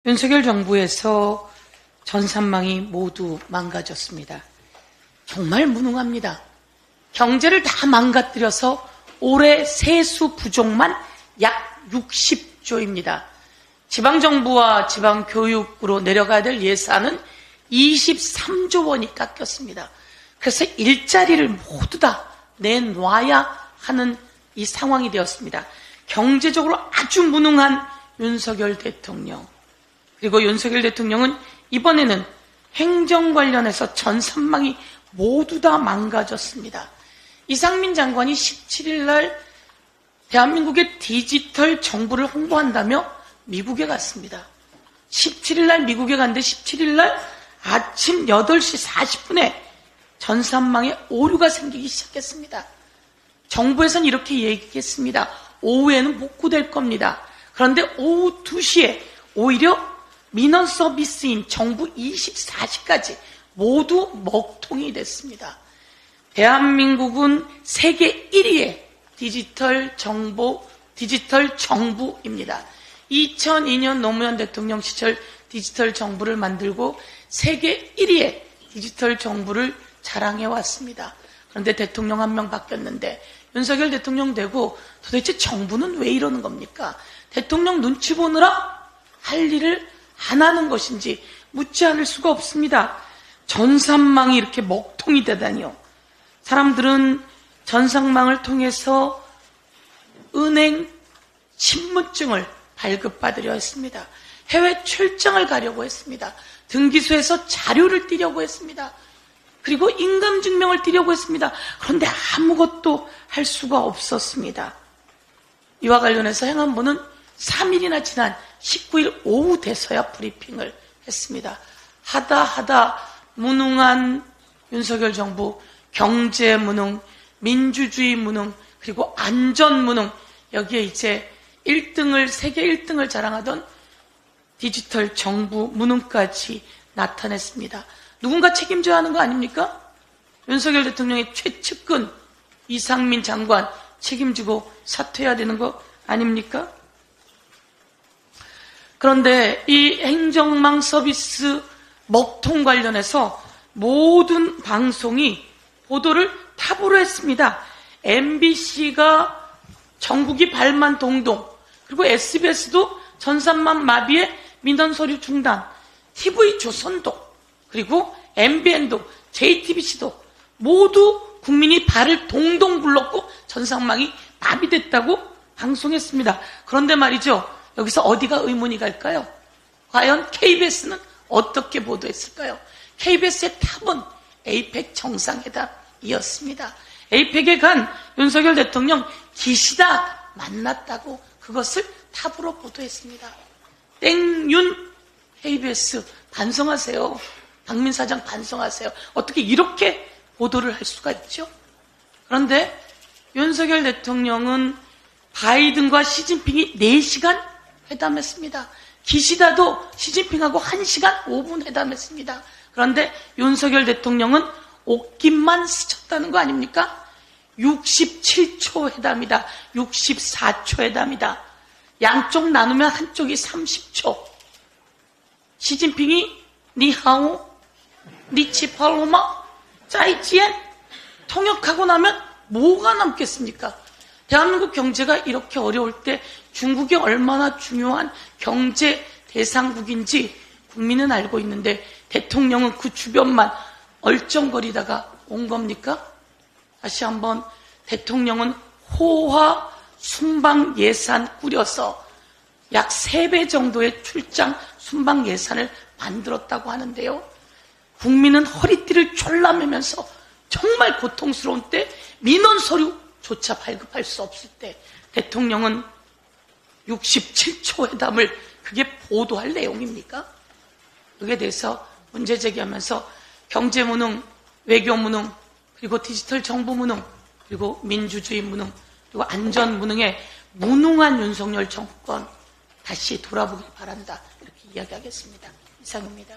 윤석열 정부에서 전산망이 모두 망가졌습니다. 정말 무능합니다. 경제를 다 망가뜨려서 올해 세수 부족만 약 60조입니다. 지방정부와 지방교육으로 내려가야 될 예산은 23조 원이 깎였습니다. 그래서 일자리를 모두 다 내놔야 하는 이 상황이 되었습니다. 경제적으로 아주 무능한 윤석열 대통령. 그리고 윤석열 대통령은 이번에는 행정 관련해서 전산망이 모두 다 망가졌습니다. 이상민 장관이 17일 날 대한민국의 디지털 정부를 홍보한다며 미국에 갔습니다. 17일 날 미국에 갔는데 17일 날 아침 8시 40분에 전산망에 오류가 생기기 시작했습니다. 정부에서는 이렇게 얘기했습니다. 오후에는 복구될 겁니다. 그런데 오후 2시에 오히려 민원 서비스인 정부 24시까지 모두 먹통이 됐습니다. 대한민국은 세계 1위의 디지털 정부입니다. 2002년 노무현 대통령 시절 디지털 정부를 만들고 세계 1위의 디지털 정부를 자랑해 왔습니다. 그런데 대통령 한 명 바뀌었는데 윤석열 대통령 되고 도대체 정부는 왜 이러는 겁니까? 대통령 눈치 보느라 할 일을 안 하는 것인지 묻지 않을 수가 없습니다. 전산망이 이렇게 먹통이 되다니요. 사람들은 전산망을 통해서 은행 신분증을 발급받으려 했습니다. 해외 출장을 가려고 했습니다. 등기소에서 자료를 띄려고 했습니다. 그리고 인감증명을 띄려고 했습니다. 그런데 아무것도 할 수가 없었습니다. 이와 관련해서 행안부는 3일이나 지난 19일 오후 돼서야 브리핑을 했습니다. 하다 무능한 윤석열 정부, 경제 무능, 민주주의 무능, 그리고 안전 무능, 여기에 이제 세계 1등을 자랑하던 디지털 정부 무능까지 나타냈습니다. 누군가 책임져야 하는 거 아닙니까? 윤석열 대통령의 최측근 이상민 장관 책임지고 사퇴해야 되는 거 아닙니까? 그런데 이 행정망 서비스 먹통 관련해서 모든 방송이 보도를 탑으로 했습니다. MBC가 전국이 발만 동동, 그리고 SBS도 전산망 마비에 민원 서류 중단, TV조선도, 그리고 MBN도, JTBC도 모두 국민이 발을 동동 불렀고 전산망이 마비됐다고 방송했습니다. 그런데 말이죠. 여기서 어디가 의문이 갈까요? 과연 KBS는 어떻게 보도했을까요? KBS의 탑은 에이펙 정상회담이었습니다. 에이펙에 간 윤석열 대통령 기시다 만났다고 그것을 탑으로 보도했습니다. 땡윤 KBS 반성하세요. 박민 사장 반성하세요. 어떻게 이렇게 보도를 할 수가 있죠? 그런데 윤석열 대통령은 바이든과 시진핑이 4시간 회담했습니다. 기시다도 시진핑하고 1시간 5분 회담했습니다. 그런데 윤석열 대통령은 옷깃만 스쳤다는 거 아닙니까? 67초 회담이다. 64초 회담이다. 양쪽 나누면 한쪽이 30초. 시진핑이 니하오, 니치팔로마, 짜이지엔 통역하고 나면 뭐가 남겠습니까? 대한민국 경제가 이렇게 어려울 때 중국이 얼마나 중요한 경제 대상국인지 국민은 알고 있는데 대통령은 그 주변만 얼쩡거리다가 온 겁니까? 다시 한번 대통령은 호화 순방 예산 꾸려서 약 3배 정도의 출장 순방 예산을 만들었다고 하는데요. 국민은 허리띠를 졸라매면서 정말 고통스러운 때 민원 서류조차 발급할 수 없을 때 대통령은 67초 회담을 그게 보도할 내용입니까? 여기에 대해서 문제 제기하면서 경제 무능, 외교 무능, 그리고 디지털 정부 무능, 그리고 민주주의 무능, 그리고 안전 무능의 무능한 윤석열 정권 다시 돌아보길 바란다. 이렇게 이야기하겠습니다. 이상입니다.